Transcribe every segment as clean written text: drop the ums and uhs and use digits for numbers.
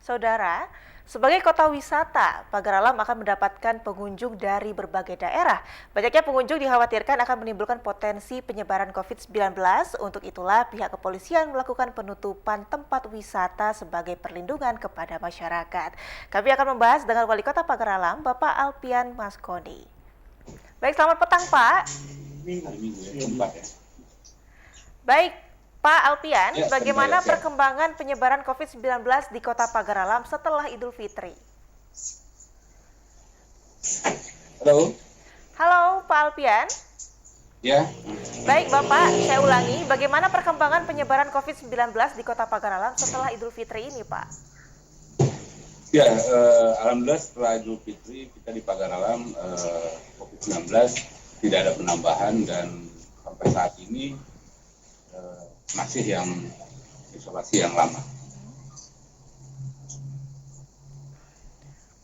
Saudara, sebagai kota wisata, Pagar Alam akan mendapatkan pengunjung dari berbagai daerah. Banyaknya pengunjung dikhawatirkan akan menimbulkan potensi penyebaran COVID-19. Untuk itulah pihak kepolisian melakukan penutupan tempat wisata sebagai perlindungan kepada masyarakat. Kami akan membahas dengan Wali Kota Pagar Alam, Bapak Alpian Maskoni. Baik, selamat petang, Pak. Baik, Pak Alpian, bagaimana perkembangan penyebaran COVID-19 di Kota Pagar Alam setelah Idul Fitri? Halo, Pak Alpian. Ya. Baik, Bapak, saya ulangi, bagaimana perkembangan penyebaran COVID-19 di Kota Pagar Alam setelah Idul Fitri ini, Pak? Ya, alhamdulillah setelah Idul Fitri kita di Pagar Alam COVID-19 tidak ada penambahan dan sampai saat ini masih yang isolasi yang lama.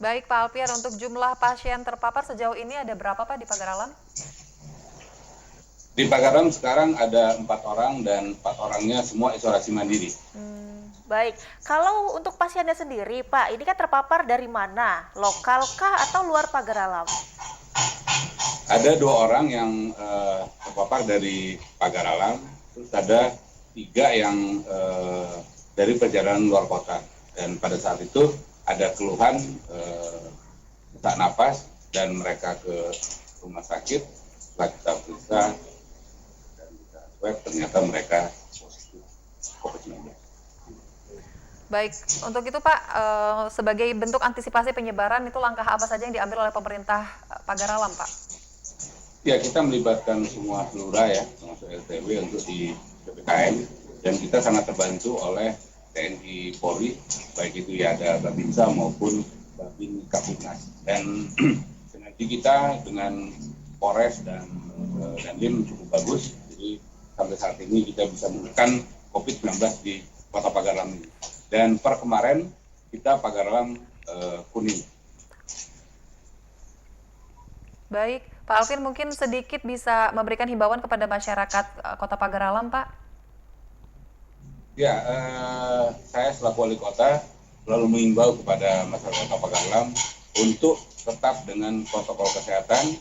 Baik Pak Alpian, untuk jumlah pasien terpapar sejauh ini ada berapa Pak di Pagar Alam? Di Pagar Alam sekarang ada 4 orang dan 4 orangnya semua isolasi mandiri. Baik, kalau untuk pasiennya sendiri Pak, ini kan terpapar dari mana? Lokalkah atau luar Pagar Alam? Ada 2 orang yang terpapar dari Pagar Alam, terus ada 3 yang dari perjalanan luar kota. Dan pada saat itu ada keluhan sesak napas dan mereka ke rumah sakit. Setelah kita periksa dan kita swab, ternyata mereka positif COVID-19. Baik, untuk itu Pak, sebagai bentuk antisipasi penyebaran itu langkah apa saja yang diambil oleh pemerintah Pagar Alam Pak? Ya, kita melibatkan semua lurah ya, termasuk LTW untuk di PPKM, dan kita sangat terbantu oleh TNI Polri, baik itu ya ada Babinsa maupun Babin Kapolnas. Dan sinergi kita dengan Polres dan Dandim cukup bagus, jadi sampai saat ini kita bisa menekan COVID-19 di Kota Pagar Alam ini. Dan per kemarin kita Pagar Alam kuning. Baik, Pak Alvin mungkin sedikit bisa memberikan himbauan kepada masyarakat Kota Pagar Alam, Pak. Ya, saya selaku Wali Kota selalu mengimbau kepada masyarakat Kota Pagar Alam untuk tetap dengan protokol kesehatan,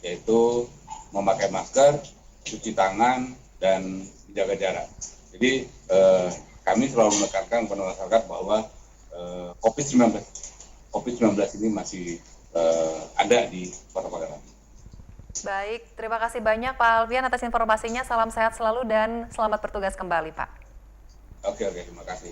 yaitu memakai masker, cuci tangan, dan menjaga jarak. Jadi kami selalu menekankan kepada masyarakat bahwa COVID-19 ini masih ada di Kota Pagar Alam. Baik, terima kasih banyak Pak Alpian atas informasinya. Salam sehat selalu dan selamat bertugas kembali, Pak. Oke, terima kasih.